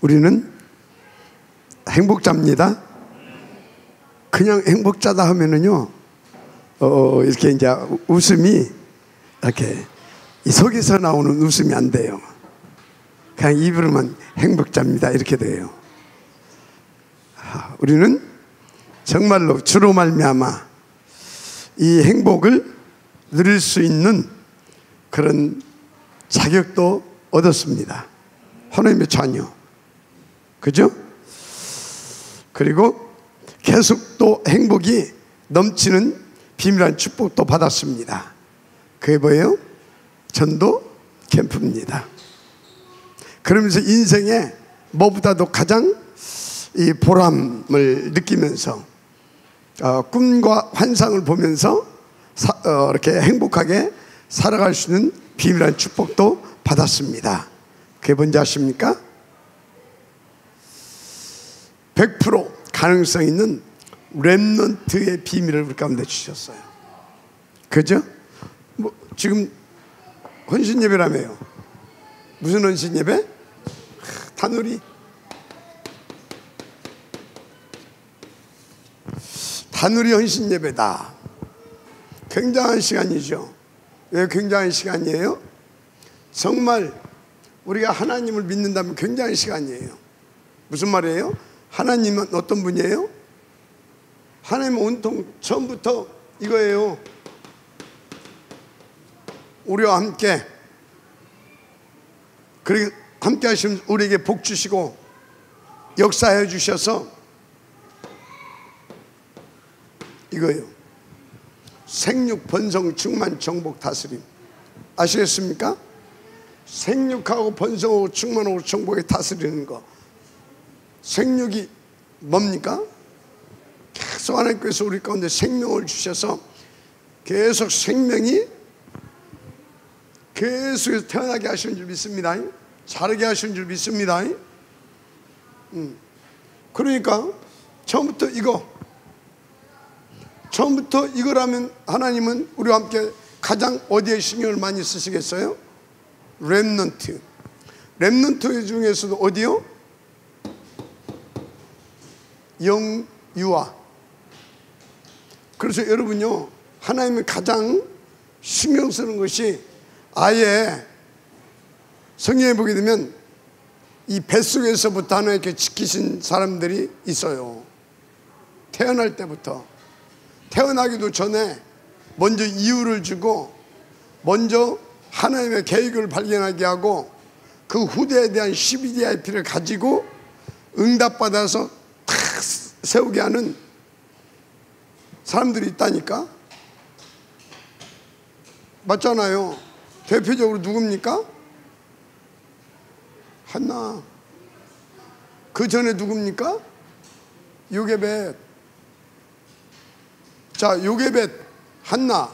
우리는 행복자입니다. 그냥 행복자다 하면은요, 이렇게 이제 웃음이 이렇게 이 속에서 나오는 웃음이 안 돼요. 그냥 입으로만 행복자입니다 이렇게 돼요. 우리는 정말로 주로 말미암아 이 행복을 누릴 수 있는 그런 자격도 얻었습니다. 하나님의 자녀, 그죠? 그리고 계속 또 행복이 넘치는 비밀한 축복도 받았습니다. 그게 뭐예요? 전도 캠프입니다. 그러면서 인생에 뭐보다도 가장 이 보람을 느끼면서 꿈과 환상을 보면서 이렇게 행복하게 살아갈 수 있는 비밀한 축복도 받았습니다. 그게 뭔지 아십니까? 100% 가능성 있는 렘넌트의 비밀을 우리 가운데 주셨어요. 그죠? 뭐 지금 헌신 예배라며요. 무슨 헌신 예배? 다누리 헌신 예배다. 굉장한 시간이죠. 왜 굉장한 시간이에요? 정말 우리가 하나님을 믿는다면 굉장한 시간이에요. 무슨 말이에요? 하나님은 어떤 분이에요? 하나님은 온통 처음부터 이거예요. 우리와 함께, 그리고 함께 하시면 우리에게 복 주시고 역사해 주셔서 이거예요. 생육 번성 충만 정복 다스림. 아시겠습니까? 생육하고 번성하고 충만하고 정복에 다스리는 거. 생육이 뭡니까? 계속 하나님께서 우리 가운데 생명을 주셔서 계속 생명이 계속해서 태어나게 하시는 줄 믿습니다. 자르게 하시는 줄 믿습니다. 그러니까 처음부터 이거라면 하나님은 우리와 함께 가장 어디에 신경을 많이 쓰시겠어요? 렘넌트 중에서도 어디요? 영유아. 그래서 여러분요, 하나님이 가장 신경 쓰는 것이 아예 성경에 보게 되면 이 뱃속에서부터 하나님께 지키신 사람들이 있어요. 태어날 때부터. 태어나기도 전에 먼저 이유를 주고 먼저 하나님의 계획을 발견하게 하고 그 후대에 대한 CBDIP를 가지고 응답받아서 탁 세우게 하는 사람들이 있다니까. 맞잖아요. 대표적으로 누굽니까? 한나. 그 전에 누굽니까? 요게벳. 자, 요게벳, 한나.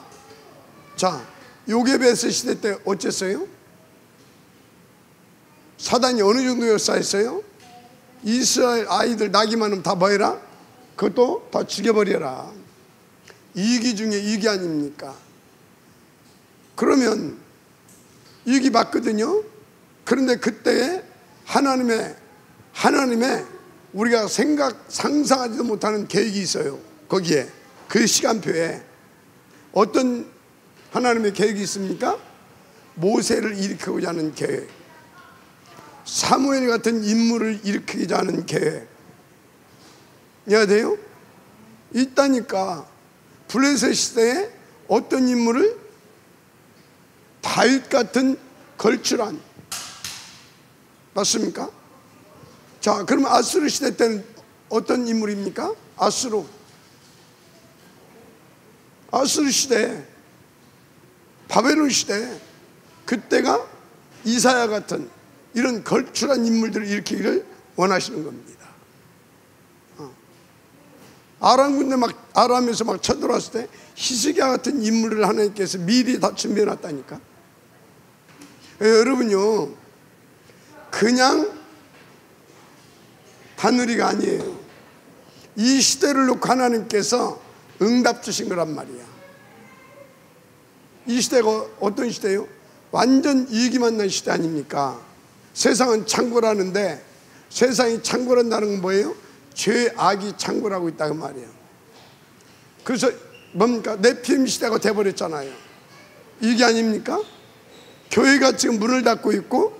자, 요게벳의 시대 때 어쨌어요? 사단이 어느 정도 역사했어요? 이스라엘 아이들 나기만 하면 다 뭐해라? 그것도 다 죽여버려라. 이기 중에 이기 아닙니까? 그러면 이기 맞거든요. 그런데 그때에 하나님의 우리가 상상하지도 못하는 계획이 있어요. 거기에 그 시간표에 어떤 하나님의 계획이 있습니까? 모세를 일으키고자 하는 계획, 사무엘 같은 인물을 일으키고자 하는 계획. 이해가 돼요? 있다니까. 블레셋 시대에 어떤 인물을? 다윗 같은 걸출한. 맞습니까? 자, 그러면 아수르 시대 때는 어떤 인물입니까? 아수르 시대, 바벨론 시대, 그때가 이사야 같은 이런 걸출한 인물들을 일으키기를 원하시는 겁니다. 아람 군대 아람에서 막 쳐들어왔을 때 히스기야 같은 인물을 하나님께서 미리 다 준비해 놨다니까. 여러분요, 그냥 다누리가 아니에요. 이 시대를 놓고 하나님께서 응답 주신 거란 말이야. 이 시대가 어떤 시대예요? 완전 이익이 만난 시대 아닙니까? 세상은 창고라는데 세상이 창궐한다는 건 뭐예요? 죄, 악이 창궐하고 있다 그 말이에요. 그래서 뭡니까? 네피림 시대가 돼버렸잖아요. 이게 아닙니까? 교회가 지금 문을 닫고 있고,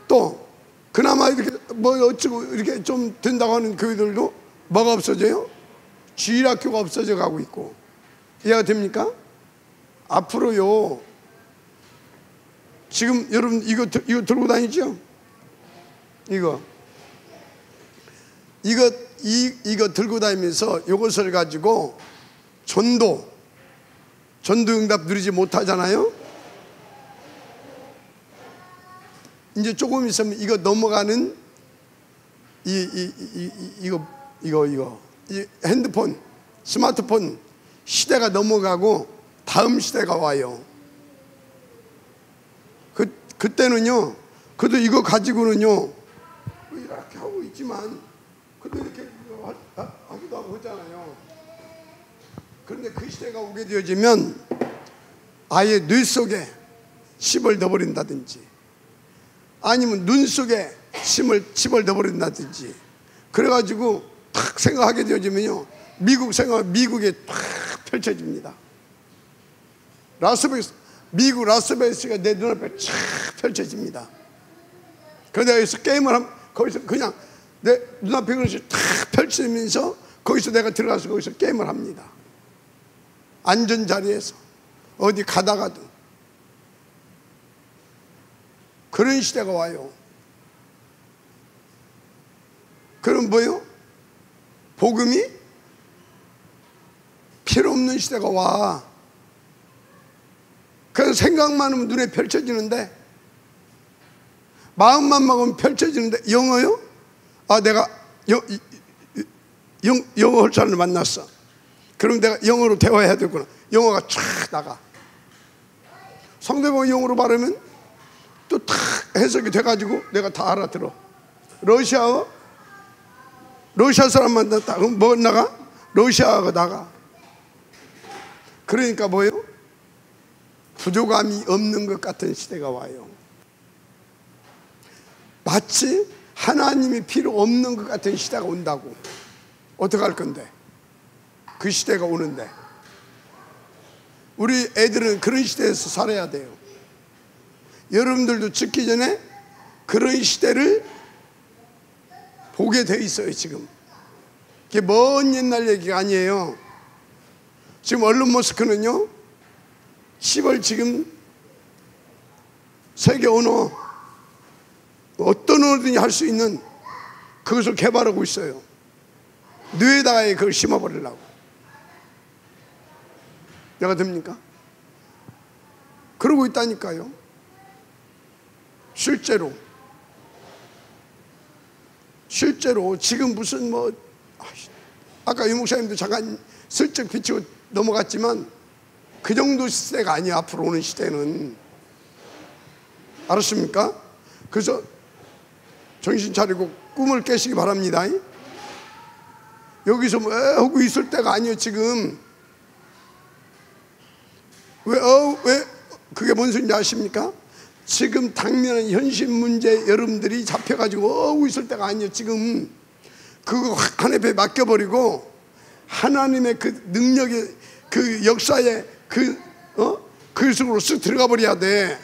또 그나마 이렇게 뭐 어쩌고 이렇게 좀 된다고 하는 교회들도 뭐가 없어져요? 주일학교가 없어져 가고 있고. 이해가 됩니까? 앞으로요, 지금 여러분 이거 들고 다니죠? 이거 들고 다니면서 이것을 가지고 전도 응답 누리지 못하잖아요. 이제 조금 있으면 이거 넘어가는 이거 핸드폰, 스마트폰 시대가 넘어가고 다음 시대가 와요. 그때는요, 그래도 이거 가지고는요 이렇게 하고 있지만 그래도 이렇게 하기도 하고 하잖아요. 그런데 그 시대가 오게 되어지면 아예 뇌 속에 칩을 넣어버린다든지, 아니면 눈 속에 칩을 넣어버린다든지, 그래가지고 탁 생각하게 되어지면요, 미국에 탁 펼쳐집니다. 미국 라스베이거스가 내 눈앞에 쫙 펼쳐집니다. 그러다 여기서 게임을 하면 거기서 그냥 내 눈앞에 그릇이 탁 펼쳐지면서 거기서 내가 들어가서 거기서 게임을 합니다. 안전 자리에서 어디 가다가도. 그런 시대가 와요. 그럼 뭐요? 복음이 필요 없는 시대가 와. 그래서 생각만 하면 눈에 펼쳐지는데, 마음만 먹으면 펼쳐지는데, 영어요? 아, 내가 영어 할 사람을 만났어. 그럼 내가 영어로 대화해야 되구나. 영어가 쫙 나가. 상대방이 영어로 말하면 또 탁 해석이 돼가지고 내가 다 알아들어. 러시아 사람 만났다. 그럼 뭐 나가? 러시아가 나가. 그러니까 뭐예요? 부족함이 없는 것 같은 시대가 와요. 마치 하나님이 필요 없는 것 같은 시대가 온다고. 어떻게 할 건데? 그 시대가 오는데 우리 애들은 그런 시대에서 살아야 돼요. 여러분들도 죽기 전에 그런 시대를 보게 돼 있어요. 지금 그게 먼 옛날 얘기가 아니에요. 지금 언론 머스크는요, 칩을 지금 세계 언어, 어떤 언어든지 할 수 있는 그것을 개발하고 있어요. 뇌에다가 그걸 심어버리려고. 내가 됩니까? 그러고 있다니까요. 실제로 지금 무슨 뭐 아까 유 목사님도 잠깐 슬쩍 비치고 넘어갔지만 그 정도 시대가 아니야. 앞으로 오는 시대는. 알았습니까? 그래서 정신 차리고 꿈을 깨시기 바랍니다. 여기서 뭐 하고 있을 때가 아니에요. 지금 왜 그게 뭔 소리인지 아십니까? 지금 당면한 현실 문제 여러분들이 잡혀가지고 하고 있을 때가 아니에요. 지금 그거 하나님에 맡겨버리고 하나님의 그 능력의 그 역사에 그 속으로 쓱 들어가 버려야 돼.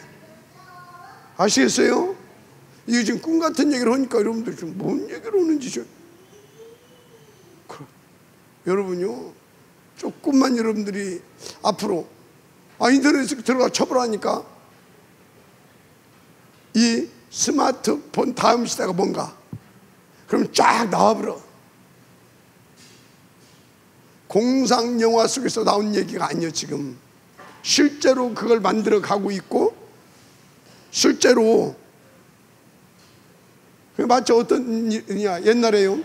아시겠어요? 이게 지금 꿈 같은 얘기를 하니까 여러분들 지금 뭔 얘기를 하는지 여러분요, 조금만 여러분들이 앞으로 인터넷에 들어가 쳐보라니까 이 스마트폰 다음 시대가 뭔가 그럼 쫙 나와버려. 공상 영화 속에서 나온 얘기가 아니에요. 지금 실제로 그걸 만들어 가고 있고, 실제로 마치 어떤 일이냐, 옛날에요,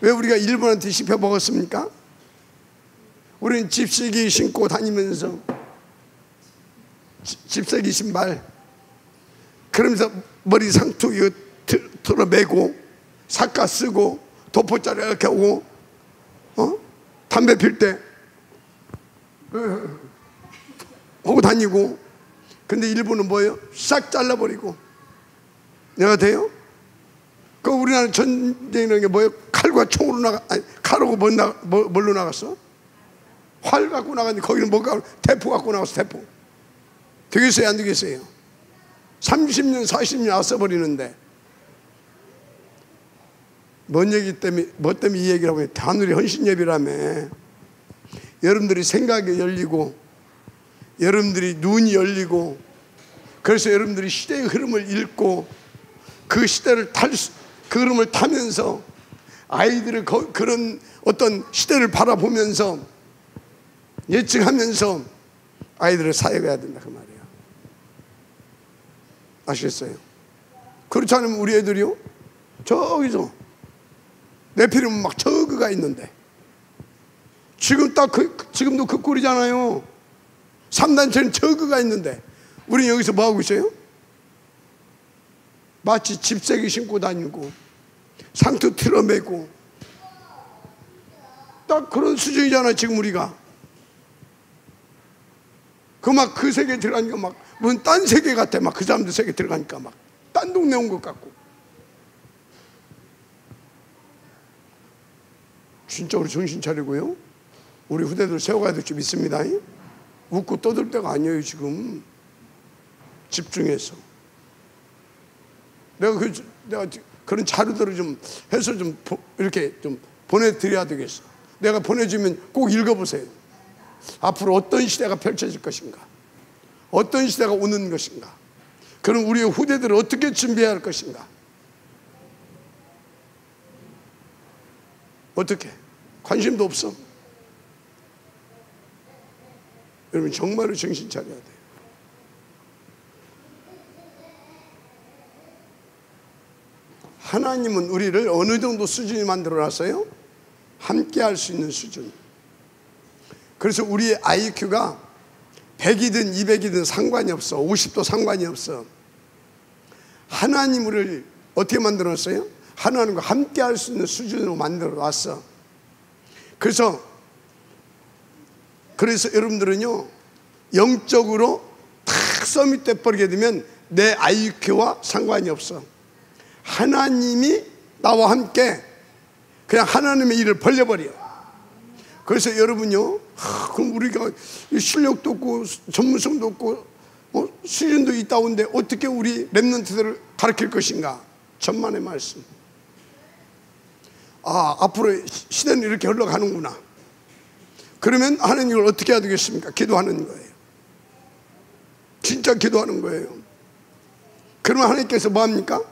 왜 우리가 일본한테 씹혀 먹었습니까? 우리는 집세기 신고 다니면서 집세기 신발, 그러면서 머리 상투 이거 털어매고 삿가 쓰고 도포자루 이렇게 오고 담배 필 때 하고 다니고. 근데 일본은 뭐예요? 싹 잘라버리고. 내가 돼요? 그 그 우리나라 전쟁이라는 게 뭐예요? 칼과 총으로 칼하고 뭘로 나갔어? 활 갖고 나갔는데 거기는 뭐가 대포 갖고 나갔어. 대포. 되겠어요 안 되겠어요? 30년 40년 앞서버리는데 뭔 얘기 때문에 뭐 때문에 이 얘기를 하면 하늘의 헌신예배라며. 여러분들이 생각이 열리고 여러분들이 눈이 열리고 그래서 여러분들이 시대의 흐름을 읽고 그 시대를 그 흐름을 타면서 아이들을 그런 어떤 시대를 바라보면서 예측하면서 아이들을 사역해야 된다 그 말이에요. 아시겠어요? 그렇지 않으면 우리 애들이요 저기서 내피리면 막 저그가 있는데 지금 지금도 그 꼴이잖아요. 3단체는 저그가 있는데 우리 여기서 뭐 하고 있어요? 마치 집세기 신고 다니고 상투 틀어매고 딱 그런 수준이잖아 지금 우리가. 그 세계에 들어가니까 막 무슨 딴 세계 같아. 막 그 사람들 세계에 들어가니까 막 딴 동네 온 것 같고. 진짜 우리 정신 차리고요 우리 후대들 세워가야 될 줄 믿습니다. 웃고 떠들 때가 아니에요 지금. 집중해서 내가 그런 자료들을 좀 해서 좀 이렇게 좀 보내드려야 되겠어. 내가 보내주면 꼭 읽어보세요. 앞으로 어떤 시대가 펼쳐질 것인가, 어떤 시대가 오는 것인가, 그럼 우리의 후대들을 어떻게 준비해야 할 것인가. 어떻게? 관심도 없어. 여러분 정말로 정신 차려야 돼요. 하나님은 우리를 어느 정도 수준이 만들어놨어요? 함께 할 수 있는 수준. 그래서 우리의 IQ가 100이든 200이든 상관이 없어. 50도 상관이 없어. 하나님을 어떻게 만들어놨어요? 하나님과 함께 할 수 있는 수준으로 만들어놨어. 그래서 여러분들은요 영적으로 탁 서밋돼 버리게 되면 내 IQ와 상관이 없어. 하나님이 나와 함께 그냥 하나님의 일을 벌려버려. 그래서 여러분요 그럼 우리가 실력도 없고 전문성도 없고 수준도 있다온데 어떻게 우리 렘넌트들을 가르칠 것인가. 천만의 말씀. 앞으로 시대는 이렇게 흘러가는구나. 그러면 하나님 이걸 어떻게 해야 되겠습니까? 기도하는 거예요. 진짜 기도하는 거예요. 그러면 하나님께서 뭐 합니까?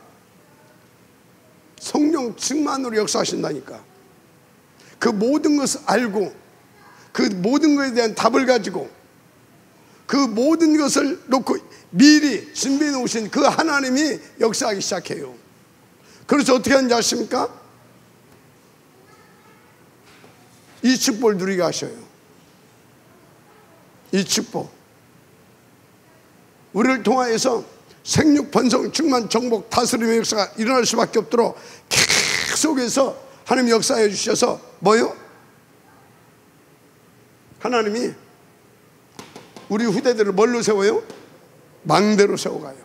성령 충만으로 역사하신다니까. 그 모든 것을 알고 그 모든 것에 대한 답을 가지고 그 모든 것을 놓고 미리 준비해 놓으신 그 하나님이 역사하기 시작해요. 그래서 어떻게 하는지 아십니까? 이 축복을 누리게 하셔요. 이 축복 우리를 통하여서 생육, 번성, 충만, 정복, 다스림의 역사가 일어날 수밖에 없도록 계속해서 하나님 역사해 주셔서 뭐요? 하나님이 우리 후대들을 뭘로 세워요? 망대로 세워가요.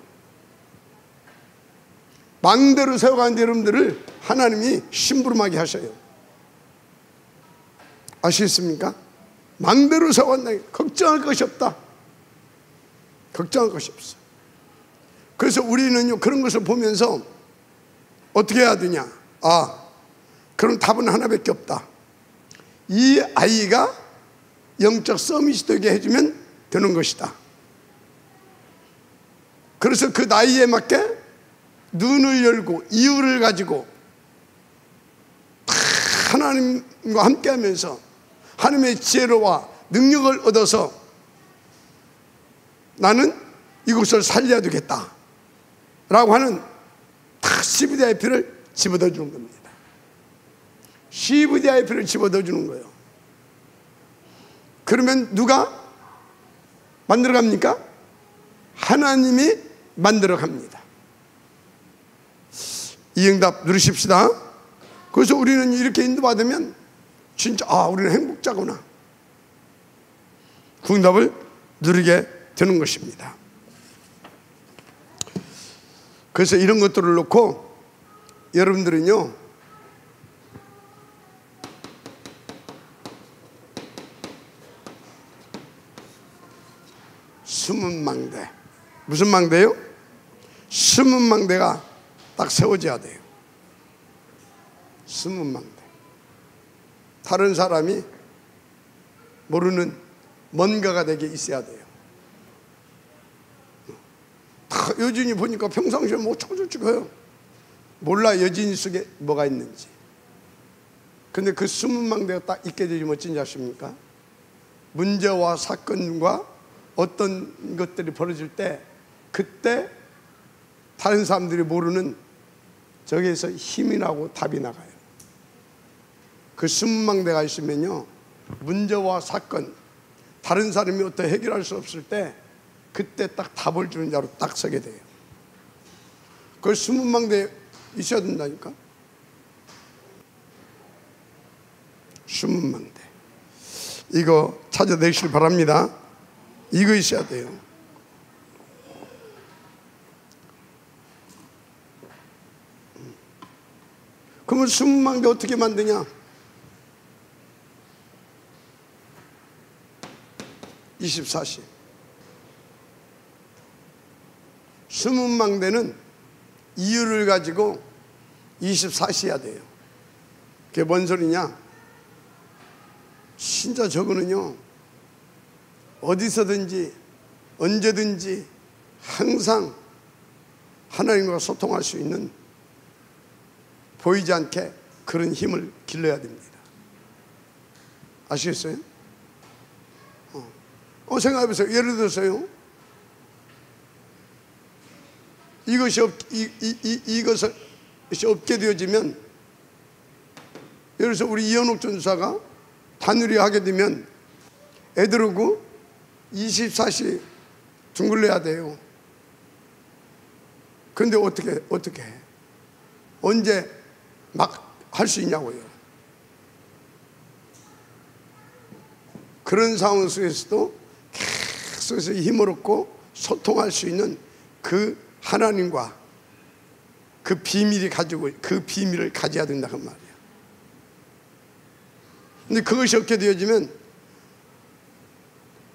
망대로 세워가는 여러분들을 하나님이 심부름하게 하셔요. 아시겠습니까? 망대로 세워간다. 걱정할 것이 없다. 걱정할 것이 없어. 그래서 우리는요 그런 것을 보면서 어떻게 해야 되냐. 그럼 답은 하나밖에 없다. 이 아이가 영적 서밋이 되게 해주면 되는 것이다. 그래서 그 나이에 맞게 눈을 열고 이유를 가지고 하나님과 함께 하면서 하나님의 지혜로와 능력을 얻어서 나는 이곳을 살려야 되겠다 라고 하는 CVDIP를 집어넣어 주는 겁니다. CVDIP를 집어넣어 주는 거예요. 그러면 누가 만들어 갑니까? 하나님이 만들어 갑니다. 이 응답 누리십시다. 그래서 우리는 이렇게 인도받으면 진짜 우리는 행복자구나. 그 응답을 누리게 되는 것입니다. 그래서 이런 것들을 놓고 여러분들은요, 숨은 망대. 무슨 망대요? 숨은 망대가 딱 세워져야 돼요. 숨은 망대. 다른 사람이 모르는 뭔가가 되게 있어야 돼요. 다 여진이 보니까 평상시에 뭐 초조치고요. 몰라 여진이 속에 뭐가 있는지. 근데 그 숨은 망대가 딱 있게 되면 어쩐지 아십니까? 문제와 사건과 어떤 것들이 벌어질 때 그때 다른 사람들이 모르는 저기에서 힘이 나고 답이 나가요. 그 숨은 망대가 있으면요, 문제와 사건, 다른 사람이 어떻게 해결할 수 없을 때 그때 딱 답을 주는 자로 딱 서게 돼요. 그 숨은 망대에 있어야 된다니까. 숨은 망대, 이거 찾아내시길 바랍니다. 이거 있어야 돼요. 그러면 숨은 망대 어떻게 만드냐? 24시. 숨은 망대는 이유를 가지고 24시 해야 돼요. 그게 뭔 소리냐? 진짜 저거는요, 어디서든지 언제든지 항상 하나님과 소통할 수 있는, 보이지 않게 그런 힘을 길러야 됩니다. 아시겠어요? 생각해보세요. 예를 들어서요, 이것이 없게 되어지면, 예를 들어서 우리 이현옥 전사가 단유리 하게 되면 애들하고 24시 둥글려야 돼요. 그런데 어떻게 해? 언제 막 할 수 있냐고요. 그런 상황 속에서도 계속해서 힘을 얻고 소통할 수 있는 그 하나님과 그 비밀을 가져야 된다는 말이에요. 근데 그것이 없게 되어지면,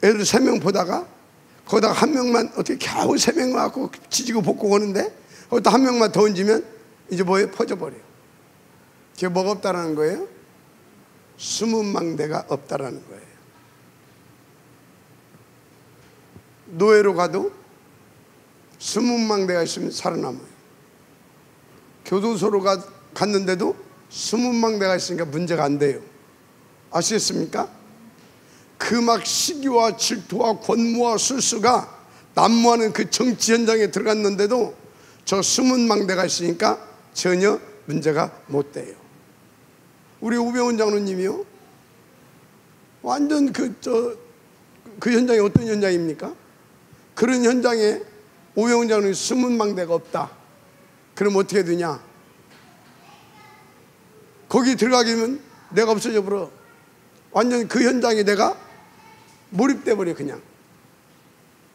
애들 3명 보다가 거기다가 한 명만 어떻게 겨우 3명 갖고 지지고 볶고 오는데 거기다 한 명만 더 얹으면 이제 뭐에 퍼져버려요. 그게 뭐가 없다라는 거예요? 숨은 망대가 없다라는 거예요. 노예로 가도 숨은 망대가 있으면 살아남아요. 교도소로 갔는데도 숨은 망대가 있으니까 문제가 안 돼요. 아시겠습니까? 그 막 시기와 질투와 권무와 술수가 난무하는 그 정치 현장에 들어갔는데도 저 숨은 망대가 있으니까 전혀 문제가 못 돼요. 우리 우병훈 장로님이요, 완전 그 현장이 어떤 현장입니까? 그런 현장에 우병훈 장로님 숨은 망대가 없다. 그럼 어떻게 되냐? 거기 들어가게 되면 내가 없어져 버려. 완전 그 현장에 내가 몰입돼 버려. 그냥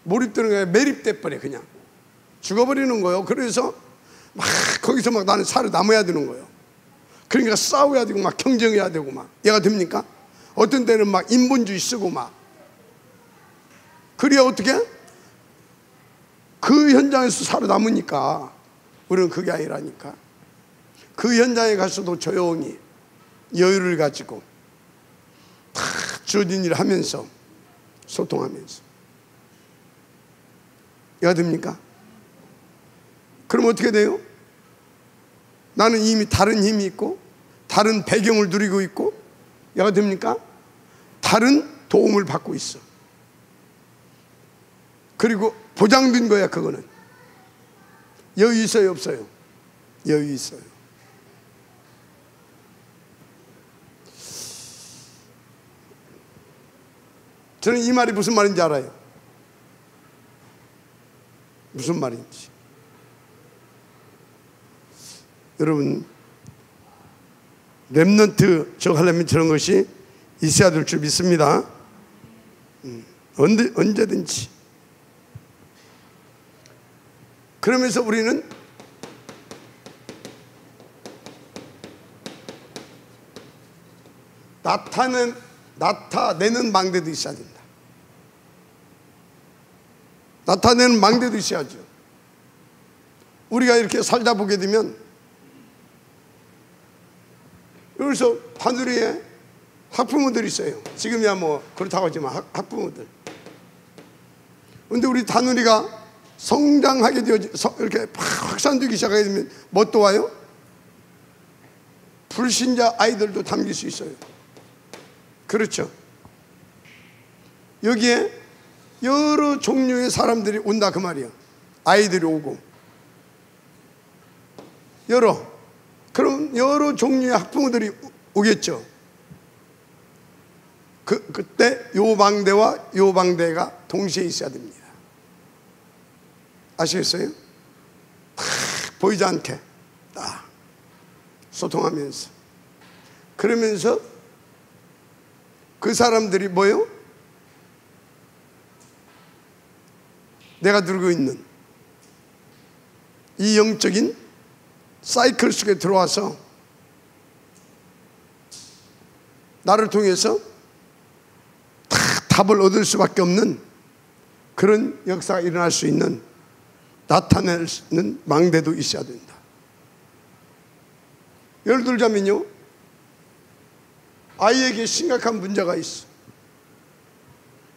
몰입되는 거야. 매립돼 버려. 그냥 죽어버리는 거예요. 그래서 막 거기서 막 나는 살아남아야 되는 거예요. 그러니까 싸워야 되고 막 경쟁해야 되고 막. 얘가 됩니까? 어떤 때는 막 인본주의 쓰고 막. 그래야 어떻게? 그 현장에서 살아남으니까. 우리는 그게 아니라니까. 그 현장에 가서도 조용히 여유를 가지고 다 주어진 일을 하면서 소통하면서. 얘가 됩니까? 그럼 어떻게 돼요? 나는 이미 다른 힘이 있고 다른 배경을 누리고 있고, 얘가 됩니까? 다른 도움을 받고 있어. 그리고 보장된 거야. 그거는 여유 있어요 없어요? 여유 있어요. 저는 이 말이 무슨 말인지 알아요. 무슨 말인지. 여러분, 렘넌트 하려면 저런 것이 있어야 될 줄 믿습니다. 언제든지. 그러면서 우리는 나타내는 망대도 있어야 된다. 나타내는 망대도 있어야죠. 우리가 이렇게 살다 보게 되면 여기서 바누리에 학부모들이 있어요. 지금이야 뭐 그렇다고 하지만 학부모들. 그런데 우리 다누리가 성장하게 되어 이렇게 확산되기 시작하게 되면 뭐 또 와요? 불신자 아이들도 담길 수 있어요. 그렇죠. 여기에 여러 종류의 사람들이 온다 그 말이야. 아이들이 오고 그럼 여러 종류의 학부모들이 오겠죠. 그때 요 망대와 요 망대가 동시에 있어야 됩니다. 아시겠어요? 딱 보이지 않게 딱 소통하면서, 그러면서 그 사람들이 뭐요? 내가 누리고 있는 이 영적인 사이클 속에 들어와서 나를 통해서 다 답을 얻을 수밖에 없는 그런 역사가 일어날 수 있는, 나타낼 수 있는 망대도 있어야 된다. 예를 들자면요, 아이에게 심각한 문제가 있어.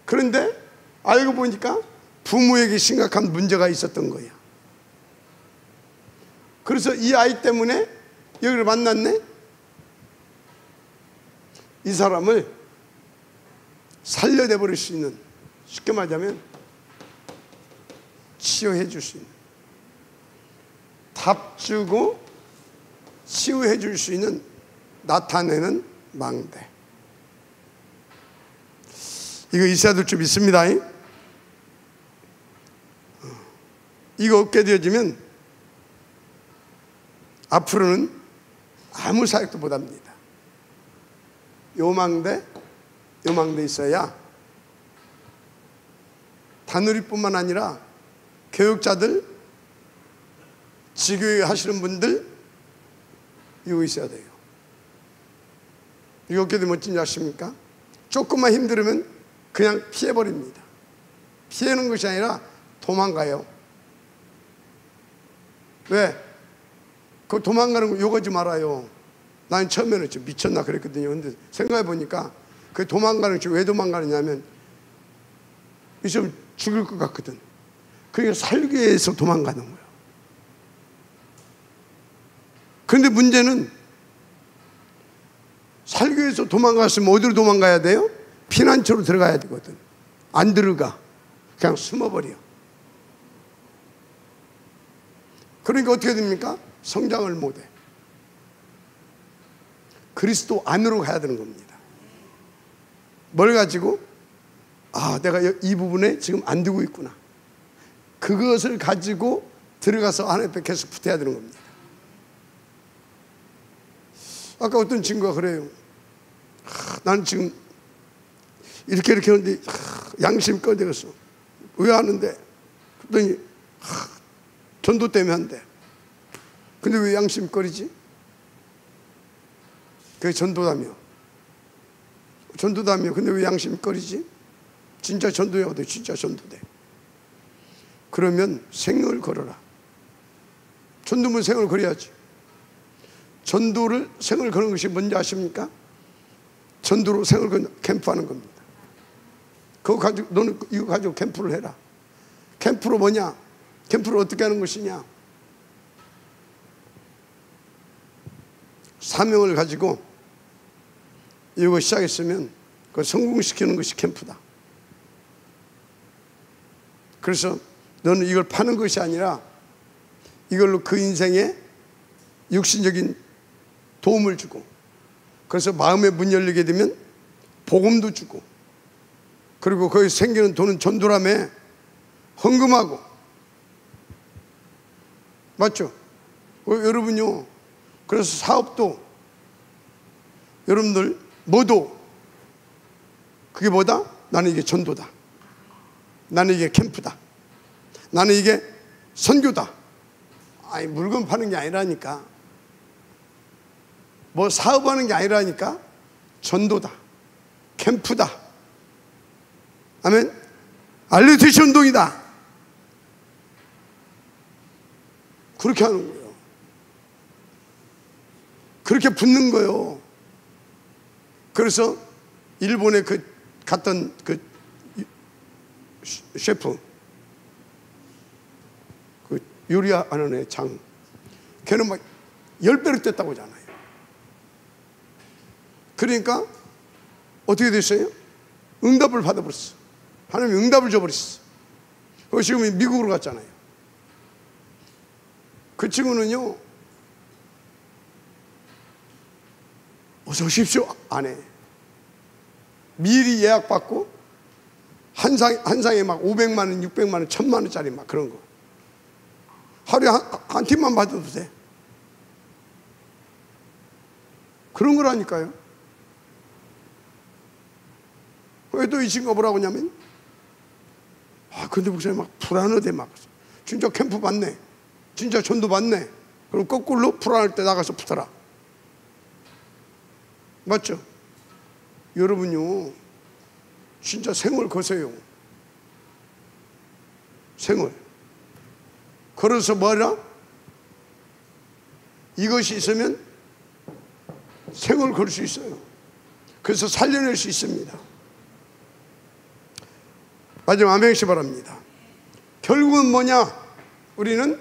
그런데 알고 보니까 부모에게 심각한 문제가 있었던 거야. 그래서 이 아이 때문에 여기를 만났네. 이 사람을 살려내 버릴 수 있는, 쉽게 말하자면 치유해 줄 수 있는, 답 주고 치유해 줄 수 있는 나타내는 망대, 이거 있어야 될 줄 믿습니다. 이거 없게 되어지면 앞으로는 아무 사역도 못합니다. 요 망대 있어야 다누리뿐만 아니라 교육자들, 지교회 하시는 분들 이거 있어야 돼요. 이거 어떻게 되면 어쩐지 아십니까? 조금만 힘들으면 그냥 피해버립니다. 피하는 것이 아니라 도망가요. 왜? 그 도망가는 거 욕하지 말아요. 난 처음에는 좀 미쳤나 그랬거든요. 근데 생각해보니까 그 도망가는 게 왜 도망가느냐면 좀 죽을 것 같거든. 그러니까 살기 위해서 도망가는 거예요. 그런데 문제는 살기 위해서 도망갔으면 어디로 도망가야 돼요? 피난처로 들어가야 되거든. 안 들어가. 그냥 숨어버려. 그러니까 어떻게 됩니까? 성장을 못해. 그리스도 안으로 가야 되는 겁니다. 뭘 가지고? 아, 내가 이 부분에 지금 안 되고 있구나. 그것을 가지고 들어가서 안에 계속 붙어야 되는 겁니다. 아까 어떤 친구가 그래요. 나는 지금 이렇게 하는데 양심 꺼내겠어. 왜 하는데? 그랬더니 전도 때문에 한대. 근데 왜 양심거리지? 그게 전도다며. 근데 왜 양심거리지? 진짜 전도해야 돼. 진짜 전도돼. 그러면 생을 걸어라. 전도면 생을 걸어야지. 전도를 생을 거는 것이 뭔지 아십니까? 전도로 생을 거는 캠프하는 겁니다. 그거 가지고 너는 이거 가지고 캠프를 해라. 캠프로 뭐냐? 캠프를 어떻게 하는 것이냐? 사명을 가지고 이거 시작했으면 그걸 성공시키는 것이 캠프다. 그래서 너는 이걸 파는 것이 아니라 이걸로 그 인생에 육신적인 도움을 주고, 그래서 마음의 문 열리게 되면 복음도 주고, 그리고 거기 생기는 돈은 전도라며 헌금하고. 맞죠? 여러분요, 그래서 사업도 여러분들 뭐도 그게 뭐다? 나는 이게 전도다. 나는 이게 캠프다. 나는 이게 선교다. 아니, 물건 파는 게 아니라니까. 뭐 사업하는 게 아니라니까. 전도다, 캠프다, 아멘, 알레티시 운동이다, 그렇게 하는 거예요. 그렇게 붙는 거예요. 그래서 일본에 갔던 셰프, 요리하는 애 장, 걔는 막 10배로 뗐다고 하잖아요. 그러니까 어떻게 됐어요? 응답을 받아버렸어. 하나님이 응답을 줘버렸어. 그리고 지금 미국으로 갔잖아요. 그 친구는요, 어서 오십시오 안 해. 미리 예약받고 한 상에 막 500만 원, 600만 원, 1000만 원짜리 막 그런 거. 하루에 한 팀만 받아도 돼. 그런 거라니까요. 왜 또 이 친구가 뭐라고 하냐면, 근데 목사님 막 불안하대, 막. 진짜 캠프 받네, 진짜 전도 받네. 그럼 거꾸로 불안할 때 나가서 붙어라. 맞죠? 여러분요, 진짜 생을 거세요. 생을 걸어서 뭐라? 이것이 있으면 생을 걸 수 있어요. 그래서 살려낼 수 있습니다. 마지막 아멘시 바랍니다. 결국은 뭐냐? 우리는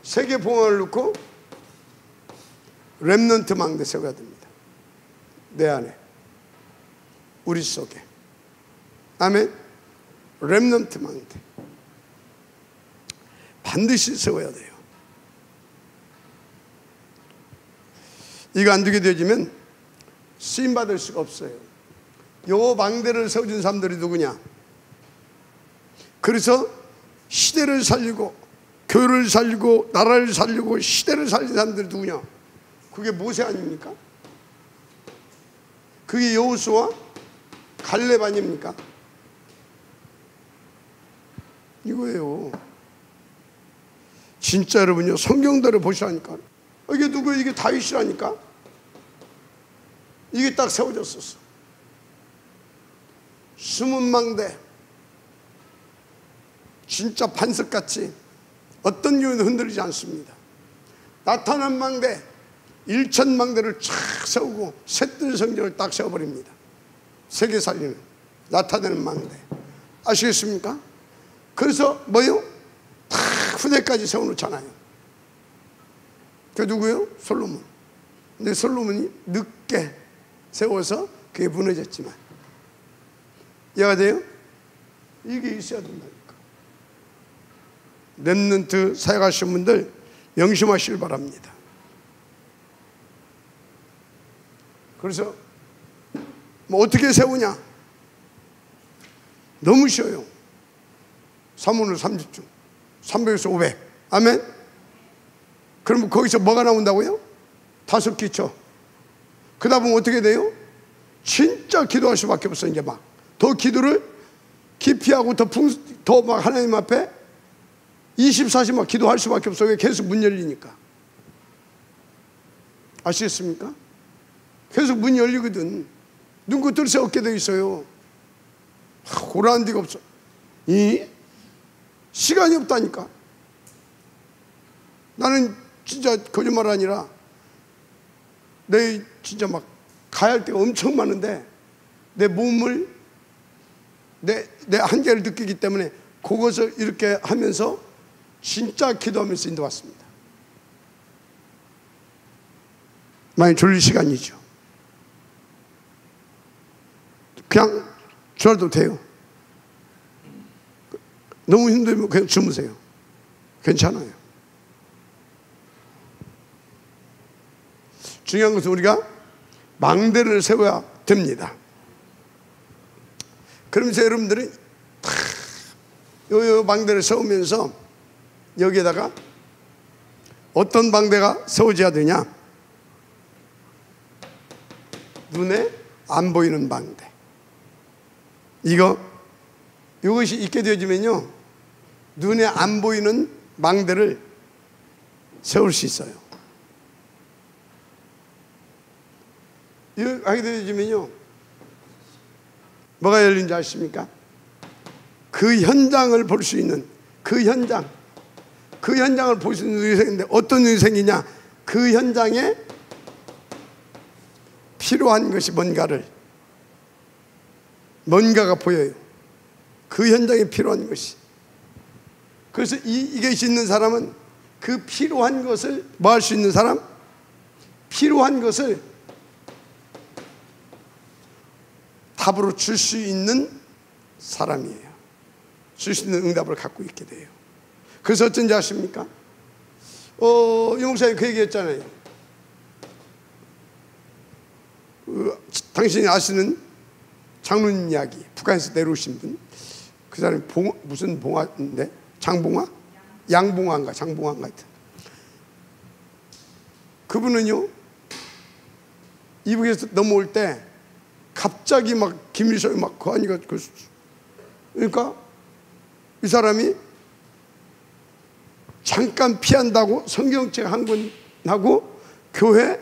세계 봉헌을 넣고 렘넌트 망대 세워야 됩니다. 내 안에, 우리 속에. 아멘. 렘넌트 망대 반드시 세워야 돼요. 이거 안 되게 되어지면 쓰임받을 수가 없어요. 요 망대를 세워준 사람들이 누구냐? 그래서 시대를 살리고 교회를 살리고 나라를 살리고 시대를 살린 사람들이 누구냐? 그게 모세 아닙니까? 그게 여호수아 갈렙 아닙니까? 이거예요. 진짜 여러분요, 성경대로 보시라니까. 이게 누구예요? 이게 다윗이라니까. 이게 딱 세워졌었어. 숨은 망대, 진짜 반석같이 어떤 이유는 흔들리지 않습니다. 나타난 망대, 일천망대를 쫙 세우고 셋들 성전을 딱 세워버립니다. 세계 살리는 나타내는 망대. 아시겠습니까? 그래서 뭐요? 다 후대까지 세워놓잖아요. 그게 누구요? 솔로몬. 근데 솔로몬이 늦게 세워서 그게 무너졌지만, 이해가 돼요? 이게 있어야 된다니까. 렘넌트 사역하시는 분들 명심하시길 바랍니다. 그래서 뭐 어떻게 세우냐? 너무 쉬워요. 3분을 30중 300에서 500. 아멘. 그러면 거기서 뭐가 나온다고요? 5기초. 그 다음은 어떻게 돼요? 진짜 기도할 수밖에 없어. 이제 막 더 기도를 깊이 하고 더 막 하나님 앞에 24시간 막 기도할 수밖에 없어. 왜? 계속 문 열리니까. 아시겠습니까? 계속 문이 열리거든. 눈코 뜰 새 없게 돼 있어요. 고라한 데가 없어. 시간이 없다니까. 나는 진짜 거짓말 아니라 내 진짜 막 가야 할 데가 엄청 많은데 내 몸을 내 한계를 느끼기 때문에 그것을 이렇게 하면서 진짜 기도하면서 인도왔습니다. 많이 졸릴 시간이죠. 그냥 졸아도 돼요. 너무 힘들면 그냥 주무세요. 괜찮아요. 중요한 것은 우리가 망대를 세워야 됩니다. 그러면서 여러분들이 요 망대를 세우면서 여기에다가 어떤 망대가 세워져야 되냐? 눈에 안 보이는 망대. 이것이 있게 되어지면요, 눈에 안 보이는 망대를 세울 수 있어요. 이걸 하게 되면요, 뭐가 열린지 아십니까? 그 현장을 볼 수 있는, 그 현장을 볼 수 있는 눈이 생기는데, 어떤 눈이 생기냐? 그 현장에 필요한 것이 뭔가가 보여요. 그 현장에 필요한 것이. 그래서 이것이 있는 사람은 그 필요한 것을 뭐 할 수 있는 사람? 필요한 것을 답으로 줄 수 있는 사람이에요. 줄 수 있는 응답을 갖고 있게 돼요. 그래서 어쩐지 아십니까? 영목사님 그 얘기했잖아요. 당신이 아시는 장로님 이야기, 북한에서 내려오신 분, 그 사람이 무슨 봉화인데? 장봉화? 양봉화인가 장봉화인가 하여튼. 그분은요, 이북에서 넘어올 때 갑자기 막 김일성이 막 거하니까, 그러니까 이 사람이 잠깐 피한다고 성경책 한 권 하고 교회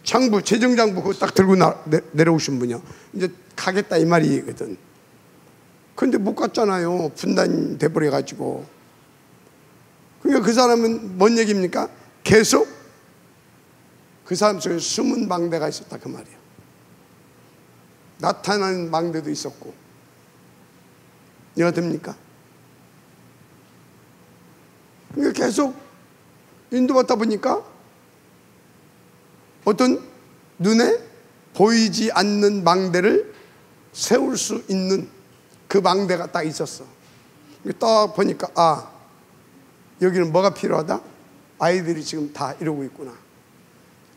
장부, 재정장부 그거 딱 들고 내려오신 분이요. 이제 가겠다 이 말이거든. 그런데 못 갔잖아요. 분단돼 버려가지고. 그러니까 그 사람은 뭔 얘기입니까? 계속 그 사람 속에 숨은 망대가 있었다 그 말이에요. 나타나는 망대도 있었고. 이해가 됩니까? 그러니까 계속 인도받다 보니까 어떤 눈에 보이지 않는 망대를 세울 수 있는 그 망대가 딱 있었어. 딱 보니까 여기는 뭐가 필요하다? 아이들이 지금 다 이러고 있구나.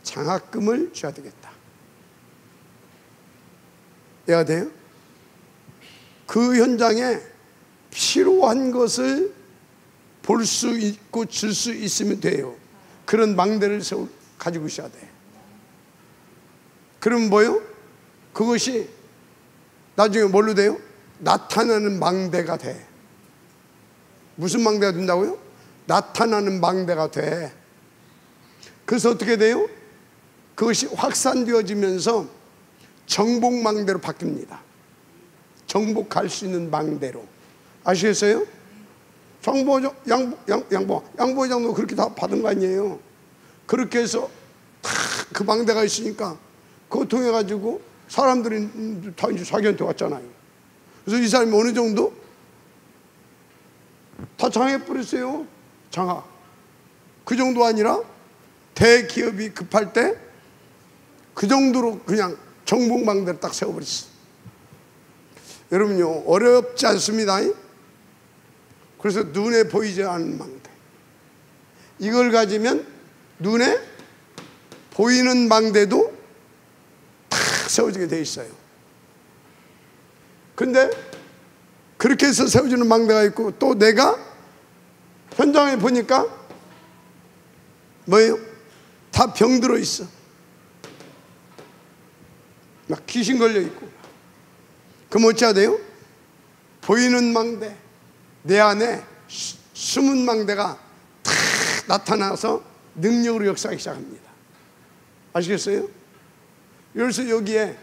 장학금을 줘야 되겠다. 이해가 돼요? 그 현장에 필요한 것을 볼 수 있고 줄 수 있으면 돼요. 그런 망대를 가지고 있어야 돼. 그럼 뭐요? 그것이 나중에 뭘로 돼요? 나타나는 망대가 돼. 무슨 망대가 된다고요? 나타나는 망대가 돼. 그래서 어떻게 돼요? 그것이 확산되어지면서 정복망대로 바뀝니다. 정복할 수 있는 망대로. 아시겠어요? 양보장도 그렇게 다 받은 거 아니에요. 그렇게 해서 다 그 망대가 있으니까 그거 통해 가지고 사람들이 다 이제 자기한테 왔잖아요. 그래서 이 사람이 어느 정도 다 장해버렸어요. 장하. 그 정도 아니라 대기업이 급할 때 그 정도로 그냥 정복망대를 딱 세워버렸어. 여러분요, 어렵지 않습니다. 그래서 눈에 보이지 않는 망대, 이걸 가지면 눈에 보이는 망대도 탁 세워지게 돼 있어요. 근데 그렇게 해서 세워지는 망대가 있고, 또 내가 현장에 보니까 뭐예요? 다 병들어 있어. 막 귀신 걸려 있고. 그럼 어찌해야 돼요? 보이는 망대, 내 안에 숨은 망대가 탁 나타나서 능력으로 역사하기 시작합니다. 아시겠어요? 그래서 여기에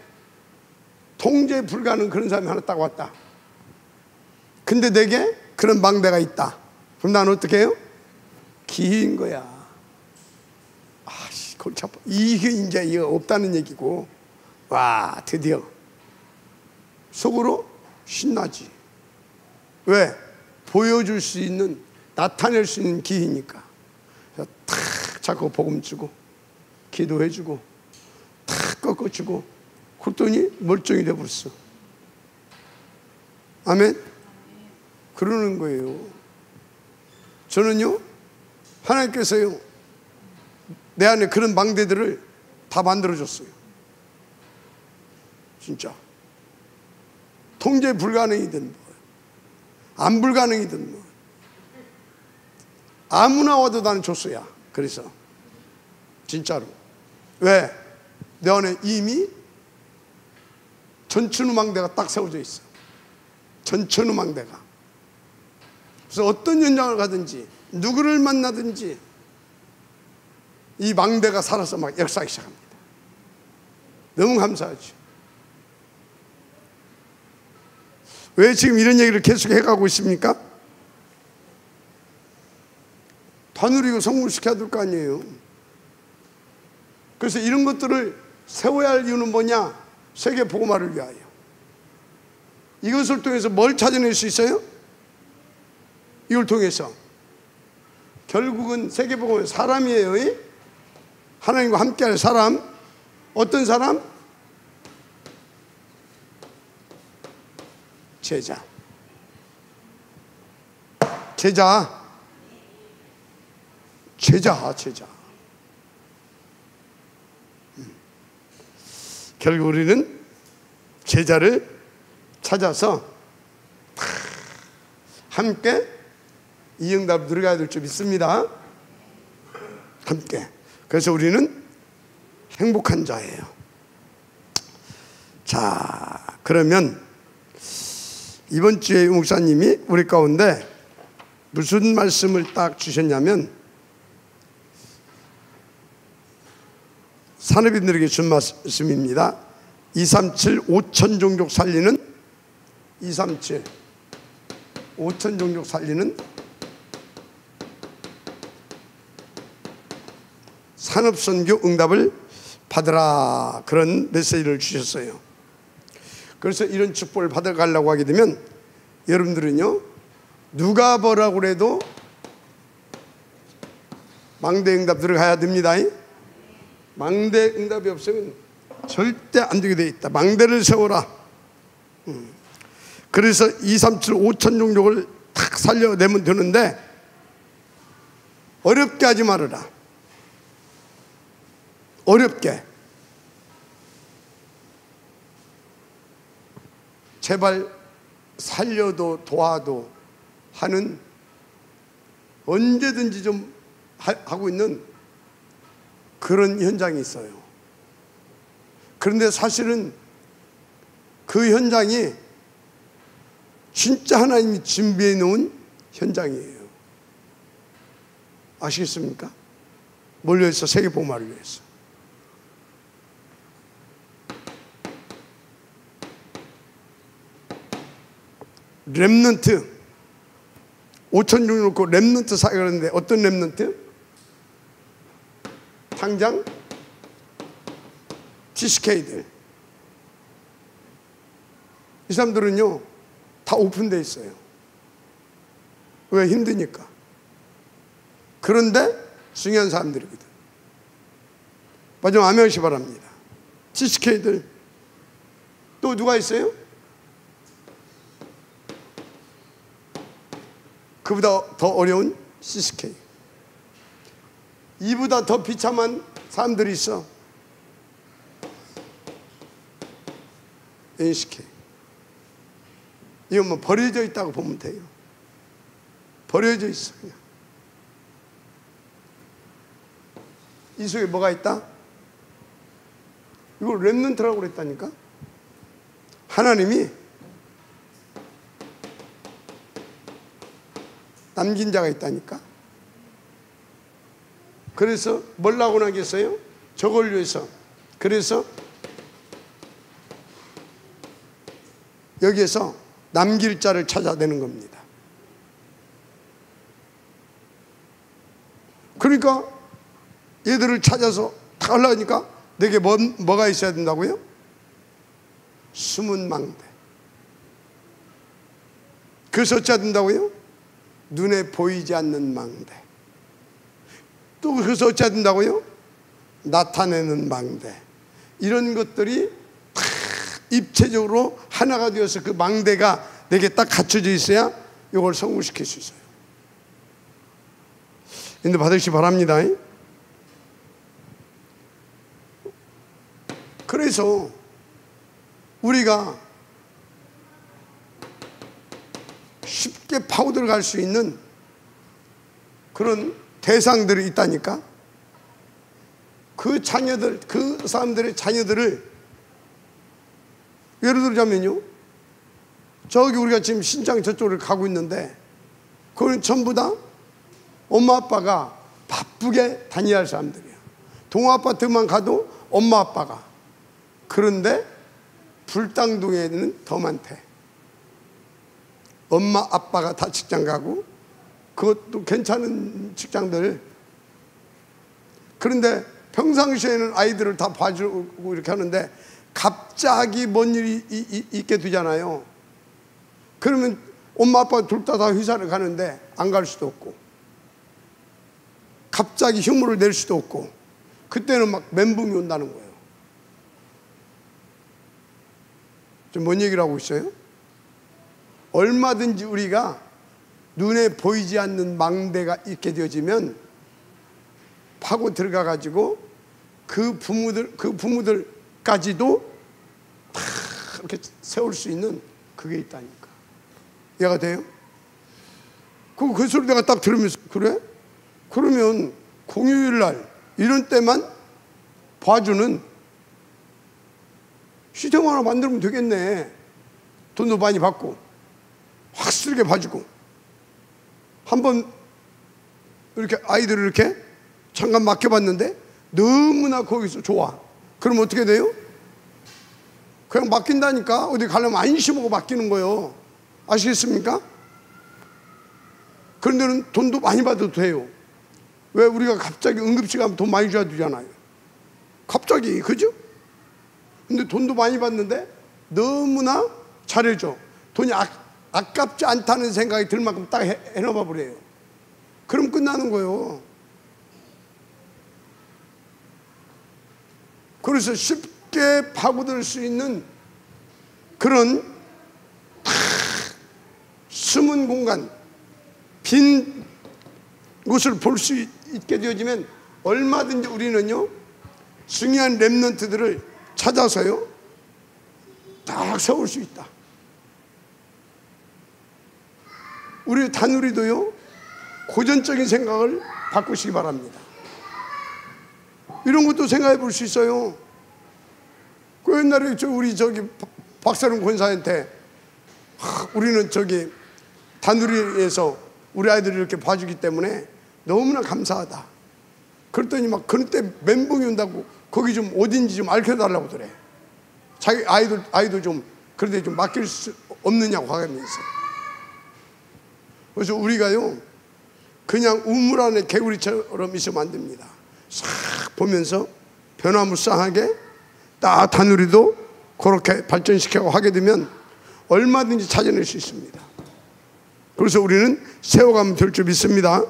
통제 불가능 그런 사람이 하나 딱 왔다. 근데 내게 그런 망대가 있다. 그럼 난 어떻게 해요? 기인 거야. 골치 아파. 이게 이제 이거 없다는 얘기고, 와, 드디어 속으로 신나지. 왜? 보여줄 수 있는, 나타낼 수 있는 기이니까. 탁 자꾸 복음 주고 기도해주고 탁 꺾어주고, 그랬더니 멀쩡히 돼버렸어. 아멘? 그러는 거예요. 저는요, 하나님께서요, 내 안에 그런 망대들을 다 만들어줬어요. 진짜. 통제 불가능이든 안 불가능이든 뭐 아무나 와도 나는 줬어야. 그래서 진짜로. 왜? 내 안에 이미 전천후망대가 딱 세워져 있어. 전천후망대가. 그래서 어떤 현장을 가든지 누구를 만나든지 이 망대가 살아서 막 역사하기 시작합니다. 너무 감사하죠. 왜 지금 이런 얘기를 계속 해가고 있습니까? 다 누리고 성공시켜야 될 거 아니에요. 그래서 이런 것들을 세워야 할 이유는 뭐냐? 세계 복음화를 위하여. 이것을 통해서 뭘 찾아낼 수 있어요? 이걸 통해서 결국은 세계 복음의 사람이에요. 하나님과 함께할 사람. 어떤 사람? 제자. 결국 우리는 제자를 찾아서 함께 이 응답을 누려가야 될 줄 믿습니다. 함께. 그래서 우리는 행복한 자예요. 자, 그러면 이번 주에 목사님이 우리 가운데 무슨 말씀을 딱 주셨냐면, 산업인들에게 준 말씀입니다. 237 5천 종족 살리는 237 5천 종족 살리는 산업선교 응답을 받으라, 그런 메시지를 주셨어요. 그래서 이런 축복을 받아가려고 하게 되면 여러분들은요, 누가 뭐라고 그래도 망대 응답 들어가야 됩니다. 망대 응답이 없으면 절대 안 되게 돼 있다. 망대를 세워라. 그래서 237 5천 종족을 탁 살려내면 되는데 어렵게 하지 말아라. 어렵게. 제발 살려도 도와도 하는, 언제든지 좀 하고 있는 그런 현장이 있어요. 그런데 사실은 그 현장이 진짜 하나님이 준비해 놓은 현장이에요. 아시겠습니까? 뭘 위해서? 세계 복음화를 위해서. 렘넌트 5천 종 놓고 렘넌트 사역을 하는데, 어떤 렘넌트? 당장 TCK들, 이 사람들은요 다 오픈되어 있어요. 왜? 힘드니까. 그런데 중요한 사람들이거든. 마지막 아멘하시 바랍니다. TCK들. 또 누가 있어요? 그보다 더 어려운 CCK. 이보다 더 비참한 사람들이 있어. NCK. 이건 뭐 버려져 있다고 보면 돼요. 버려져 있어 그냥. 이 속에 뭐가 있다? 이걸 렘넌트라고 그랬다니까. 하나님이 남긴 자가 있다니까. 그래서 뭘 하고 나겠어요? 저걸 위해서. 그래서 여기에서 남길 자를 찾아내는 겁니다. 그러니까 얘들을 찾아서 다 하려니까 내게 뭐가 있어야 된다고요? 숨은 망대. 그래서 어찌해야 된다고요? 눈에 보이지 않는 망대. 또 그래서 어찌해야 된다고요? 나타내는 망대. 이런 것들이 다 입체적으로 하나가 되어서 그 망대가 내게 딱 갖춰져 있어야 이걸 성공시킬 수 있어요. 인도 받으시기 바랍니다. 그래서 우리가 쉽게 파고들어갈 수 있는 그런 대상들이 있다니까. 그 자녀들, 그 사람들의 자녀들을 예를 들자면요, 저기 우리가 지금 신장 저쪽으로 가고 있는데 그건 전부 다 엄마 아빠가 바쁘게 다녀야 할 사람들이야. 동아파트만 가도 엄마 아빠가 그런데 불당동에는 더 많대. 엄마 아빠가 다 직장 가고 그것도 괜찮은 직장들. 그런데 평상시에는 아이들을 다 봐주고 이렇게 하는데 갑자기 뭔 일이 있게 되잖아요. 그러면 엄마 아빠 둘 다 회사를 가는데 안 갈 수도 없고, 갑자기 휴무를 낼 수도 없고, 그때는 막 멘붕이 온다는 거예요. 지금 뭔 얘기를 하고 있어요? 얼마든지 우리가 눈에 보이지 않는 망대가 있게 되어지면 파고 들어가 가지고 그 부모들까지도 다 이렇게 세울 수 있는 그게 있다니까. 이해가 돼요? 그 소리 내가 딱 들으면서, 그래? 그러면 공휴일 날 이런 때만 봐주는 시스템 하나 만들면 되겠네. 돈도 많이 받고 확실하게 봐주고, 한번 이렇게 아이들을 이렇게 잠깐 맡겨봤는데 너무나 거기서 좋아. 그럼 어떻게 돼요? 그냥 맡긴다니까. 어디 가려면 안심하고 맡기는 거예요. 아시겠습니까? 그런 데는 돈도 많이 받아도 돼요. 왜? 우리가 갑자기 응급실 가면 돈 많이 줘야 되잖아요. 갑자기, 그죠? 근데 돈도 많이 받는데 너무나 잘해줘. 돈이 아깝지 않다는 생각이 들 만큼 딱 해놔봐 버려요. 그럼 끝나는 거예요. 그래서 쉽게 파고들 수 있는 그런 숨은 공간, 빈 곳을 볼 수 있게 되어지면 얼마든지 우리는요, 중요한 렘넌트들을 찾아서요 딱 세울 수 있다. 우리 다누리도요 고전적인 생각을 바꾸시기 바랍니다. 이런 것도 생각해 볼 수 있어요. 그 옛날에 우리 박사령 권사한테 우리는 다누리에서 우리 아이들을 이렇게 봐주기 때문에 너무나 감사하다. 그랬더니 막 그런 때 멘붕이 온다고 거기 좀 어딘지 좀 알려달라고 그래. 자기 아이도 좀 그런데 좀 맡길 수 없느냐고 하면서. 그래서 우리가요 그냥 우물 안에 개구리처럼 있으면 안 됩니다. 싹 보면서 변화무쌍하게 딱 다누리도 그렇게 발전시키고 하게 되면 얼마든지 찾아낼 수 있습니다. 그래서 우리는 세워가면 될 줄 믿습니다.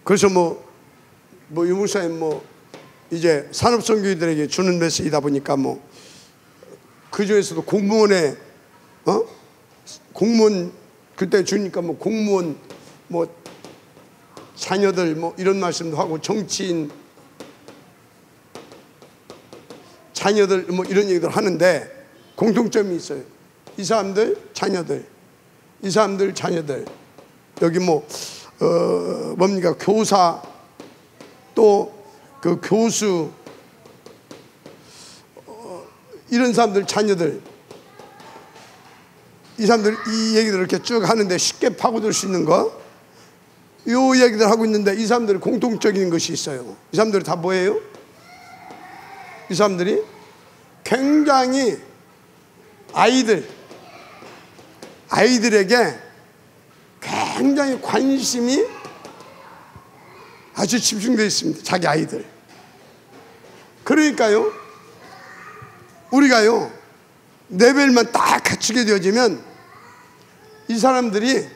그래서 유목사님 이제 산업선교사들에게 주는 메시지다 보니까 그 중에서도 공무원의 공무원 그때 주니까 공무원 자녀들 이런 말씀도 하고, 정치인 자녀들 이런 얘기들 하는데 공통점이 있어요. 이 사람들 자녀들 여기 뭡니까 교사, 또 그 교수, 이런 사람들 자녀들, 이 사람들 이 얘기들 이렇게 쭉 하는데 쉽게 파고들 수 있는 거, 요 얘기들 하고 있는데 이 사람들이 공통적인 것이 있어요. 이 사람들이 다 뭐예요? 이 사람들이 굉장히 아이들에게 굉장히 관심이 아주 집중되어 있습니다. 자기 아이들. 그러니까요 우리가요 레벨만 딱 갖추게 되어지면 이 사람들이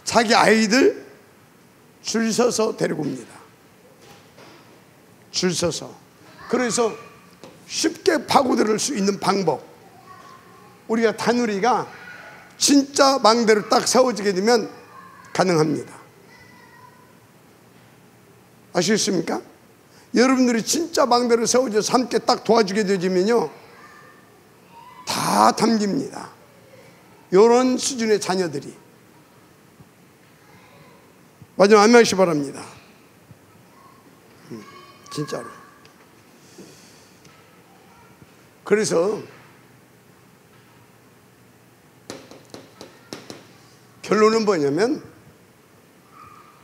자기 아이들 줄 서서 데리고 옵니다. 줄 서서. 그래서 쉽게 파고들 수 있는 방법, 우리가 다누리가 진짜 망대로 딱 세워지게 되면 가능합니다. 아시겠습니까? 여러분들이 진짜 망대로 세워져서 함께 딱 도와주게 되지면요 다 담깁니다. 이런 수준의 자녀들이. 마지막 한 명씩 바랍니다. 진짜로. 그래서 결론은 뭐냐면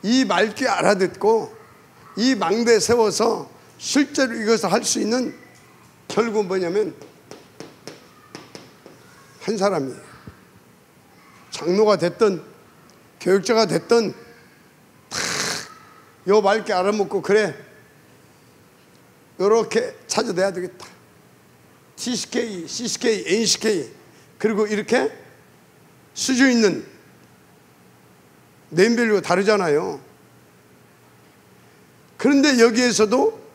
이 말귀 알아듣고 이 망대에 세워서 실제로 이것을 할 수 있는 결국은 뭐냐면 한 사람이에요. 장로가 됐든 교육자가 됐든 다 요 말귀 알아먹고 그래 요렇게 찾아내야 되겠다. TCK, CCK, NCK 그리고 이렇게 수준 있는 네임밸류가 다르잖아요. 그런데 여기에서도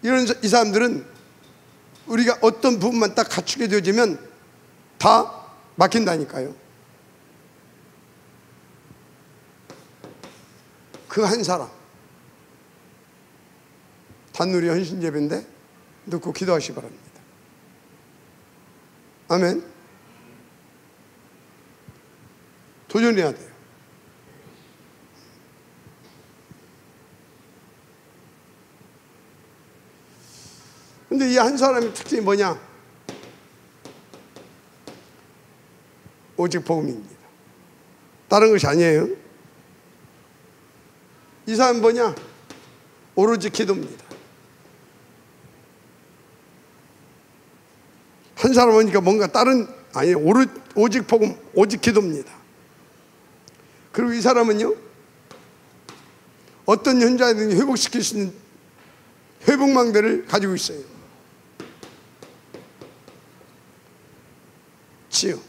이 사람들은 우리가 어떤 부분만 딱 갖추게 되어지면 다 막힌다니까요. 그 한 사람 단누리 헌신예배인데 듣고 기도하시기 바랍니다. 아멘. 도전해야 돼요. 근데 이 한 사람의 특징이 뭐냐? 오직 복음입니다. 다른 것이 아니에요. 이 사람은 뭐냐? 오로지 기도입니다. 한 사람 오니까 뭔가 다른 아니에요. 오직 복음, 오직 기도입니다. 그리고 이 사람은요, 어떤 현자든지 회복시킬 수 있는 회복망대를 가지고 있어요. 치유.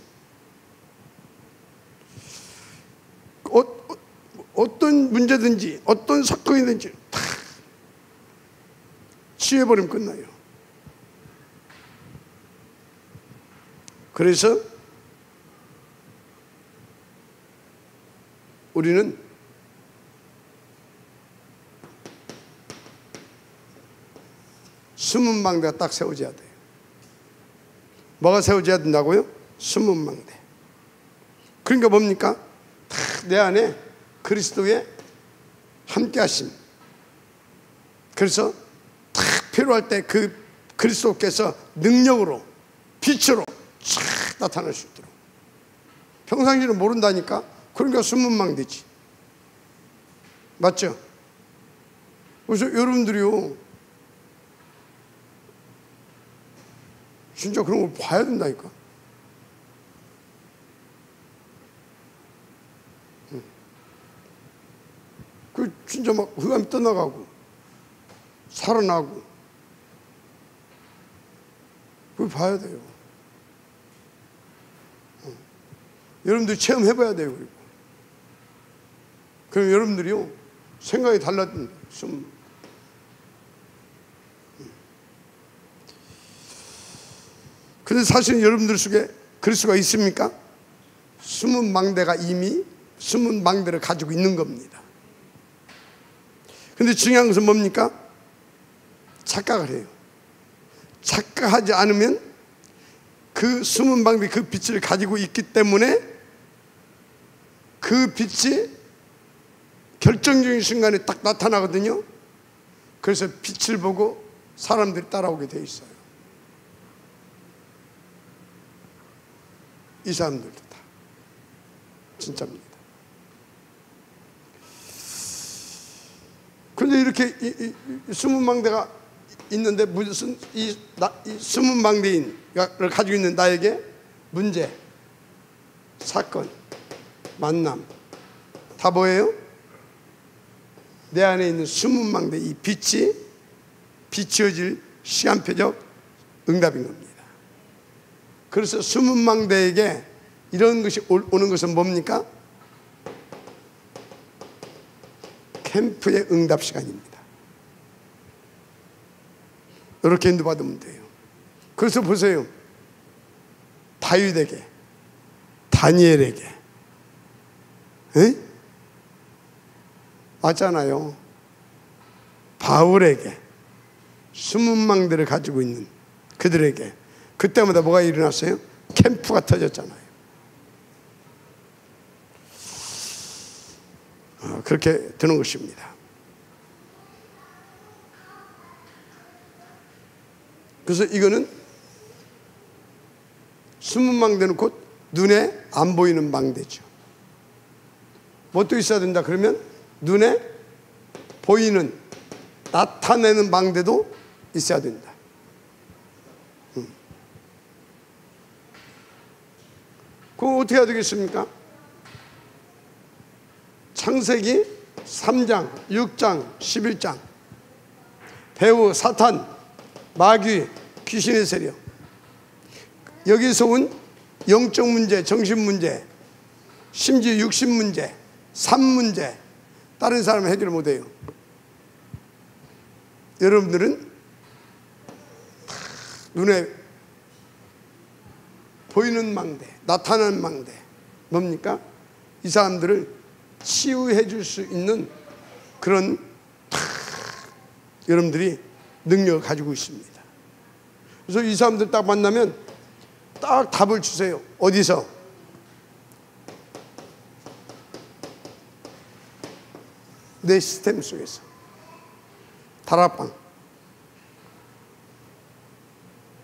어떤 문제든지 어떤 사건이든지 다 치유해버리면 끝나요. 그래서 우리는 숨은 망대가 딱 세워져야 돼요. 뭐가 세워져야 된다고요? 숨은 망대. 그러니까 뭡니까? 다 내 안에 그리스도의 함께하심. 그래서 딱 필요할 때 그 그리스도께서 능력으로 빛으로 쫙 나타날 수 있도록. 평상시는 모른다니까. 그러니까 숨은 망대지. 맞죠? 그래서 여러분들이요, 진짜 그런 걸 봐야 된다니까. 그 진짜 막 흑암이 떠나가고 살아나고 그걸 봐야 돼요. 여러분들이 체험해봐야 돼요. 그리고 그럼 여러분들이요 생각이 달라진다. 근데 사실 여러분들 속에 그럴 수가 있습니까? 숨은 망대가 이미 숨은 망대를 가지고 있는 겁니다. 근데 중요한 것은 뭡니까? 착각을 해요. 착각하지 않으면 그 숨은 망대 그 빛을 가지고 있기 때문에 그 빛이 결정적인 순간에 딱 나타나거든요. 그래서 빛을 보고 사람들이 따라오게 돼 있어요. 이 사람들도 다 진짜입니다. 그런데 이렇게 이 숨은 망대가 있는데 무슨 이 숨은 망대인을 가지고 있는 나에게 문제, 사건, 만남 다 뭐예요? 내 안에 있는 숨은 망대 이 빛이 비추어질 시간표적 응답인 겁니다. 그래서 숨은 망대에게 이런 것이 오는 것은 뭡니까? 캠프의 응답 시간입니다. 이렇게 인도받으면 돼요. 그래서 보세요. 다윗에게, 다니엘에게, 에? 맞잖아요. 바울에게 숨은 망대를 가지고 있는 그들에게 그때마다 뭐가 일어났어요? 캠프가 터졌잖아요. 그렇게 되는 것입니다. 그래서 이거는 숨은 망대는 곧 눈에 안 보이는 망대죠. 뭣도 있어야 된다 그러면 눈에 보이는, 나타내는 망대도 있어야 된다. 그럼 어떻게 해야 되겠습니까? 창세기 3장, 6장, 11장 배우, 사탄, 마귀, 귀신의 세력, 여기서 온 영적 문제, 정신 문제, 심지어 육신 문제, 삶 문제, 다른 사람은 해결 못해요. 여러분들은 눈에 보이는 망대, 나타나는 망대, 뭡니까? 이 사람들을 치유해 줄 수 있는 그런 여러분들이 능력을 가지고 있습니다. 그래서 이 사람들 딱 만나면 딱 답을 주세요. 어디서? 내 시스템 속에서. 다락방,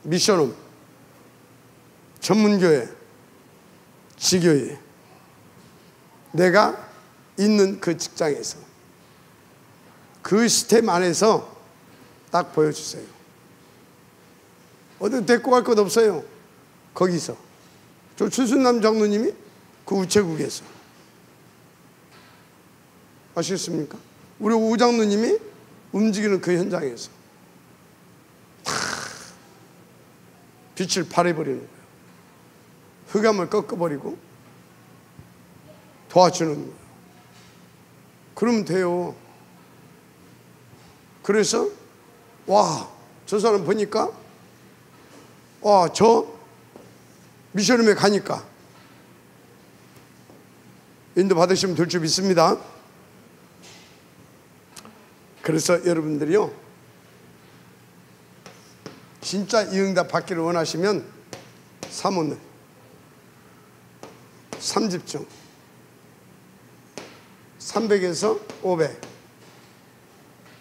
미션홈, 전문교회, 지교회, 내가 있는 그 직장에서, 그 시스템 안에서 딱 보여주세요. 어디 데리고 갈 것 없어요. 거기서. 저 추순남 장로님이 그 우체국에서. 아시겠습니까? 우리 오 장로님이 움직이는 그 현장에서 다 빛을 발해버리는 거예요. 흑암을 꺾어버리고 도와주는 거예요. 그러면 돼요. 그래서 와, 저 사람 보니까 와, 저 미션홈에 가니까 인도 받으시면 될 줄 믿습니다. 그래서 여러분들이요, 진짜 이 응답 받기를 원하시면 사모는 3집중 300에서 500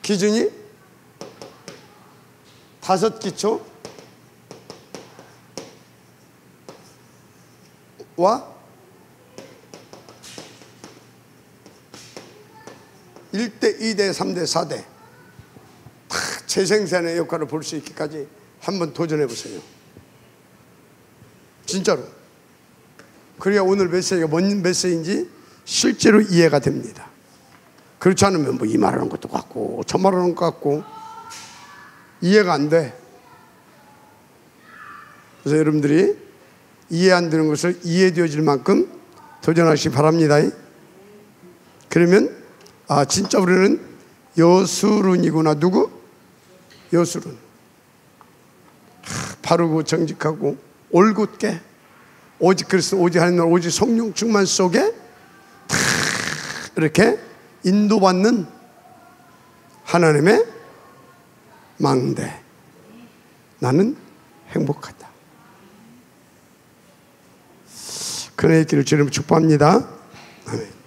기준이 5기초 와 1대, 2대, 3대, 4대 다 재생산의 역할을 볼 수 있기까지 한번 도전해 보세요. 진짜로. 그래야 오늘 메시지가 뭔 메시지인지 실제로 이해가 됩니다. 그렇지 않으면 뭐 이 말하는 것도 같고 저 말하는 것 같고 이해가 안 돼. 그래서 여러분들이 이해 안 되는 것을 이해되어질 만큼 도전하시기 바랍니다. 그러면 아, 진짜 우리는 여수룬이구나. 누구? 여수룬. 바르고 정직하고 올곧게 오직 그리스도, 오직 하나님, 오직 성령 충만 속에 다 이렇게 인도받는 하나님의 망대. 나는 행복하다. 그런 길을 주님 축복합니다. 아멘.